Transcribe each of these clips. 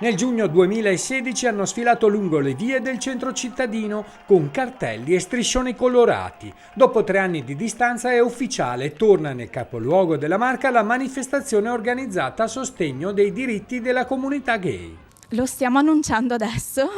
Nel giugno 2016 hanno sfilato lungo le vie del centro cittadino con cartelli e striscioni colorati. Dopo 3 anni di distanza è ufficiale, torna nel capoluogo della Marca la manifestazione organizzata a sostegno dei diritti della comunità gay. Lo stiamo annunciando adesso,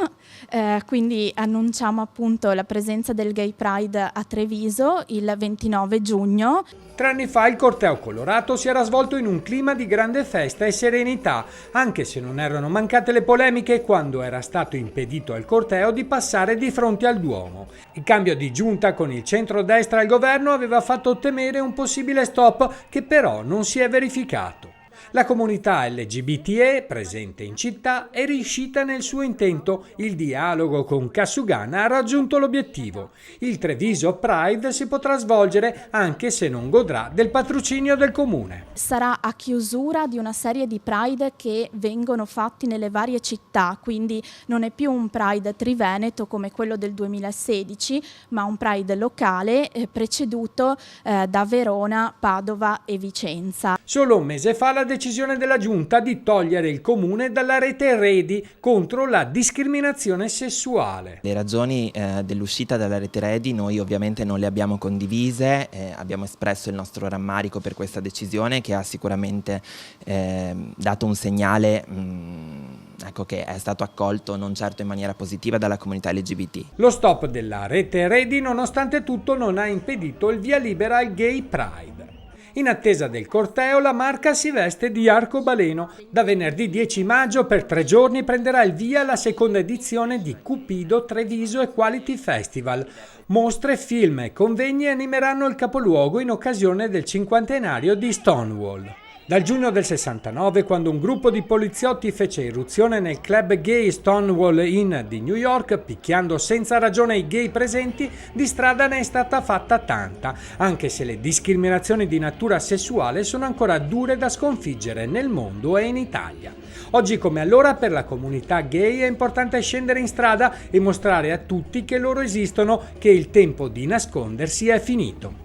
quindi annunciamo appunto la presenza del Gay Pride a Treviso il 29 giugno. 3 anni fa il corteo colorato si era svolto in un clima di grande festa e serenità, anche se non erano mancate le polemiche quando era stato impedito al corteo di passare di fronte al Duomo. Il cambio di giunta con il centrodestra al governo aveva fatto temere un possibile stop che però non si è verificato. La comunità LGBTE presente in città è riuscita nel suo intento. Il dialogo con Cassugana ha raggiunto l'obiettivo. Il Treviso Pride si potrà svolgere anche se non godrà del patrocinio del comune. Sarà a chiusura di una serie di Pride che vengono fatti nelle varie città, quindi non è più un Pride triveneto come quello del 2016, ma un Pride locale preceduto da Verona, Padova e Vicenza. Solo un mese fa la decisione della Giunta di togliere il comune dalla rete Redi contro la discriminazione sessuale. Le ragioni dell'uscita dalla rete Redi noi ovviamente non le abbiamo condivise, abbiamo espresso il nostro rammarico per questa decisione che ha sicuramente dato un segnale che è stato accolto non certo in maniera positiva dalla comunità LGBT. Lo stop della rete Redi nonostante tutto non ha impedito il via libera al Gay Pride. In attesa del corteo, la Marca si veste di arcobaleno. Da venerdì 10 maggio per 3 giorni prenderà il via la seconda edizione di Cupido Treviso e Quality Festival. Mostre, film e convegni animeranno il capoluogo in occasione del 50° di Stonewall. Dal giugno del 69, quando un gruppo di poliziotti fece irruzione nel club gay Stonewall Inn di New York, picchiando senza ragione i gay presenti, di strada ne è stata fatta tanta, anche se le discriminazioni di natura sessuale sono ancora dure da sconfiggere nel mondo e in Italia. Oggi come allora per la comunità gay è importante scendere in strada e mostrare a tutti che loro esistono, che il tempo di nascondersi è finito.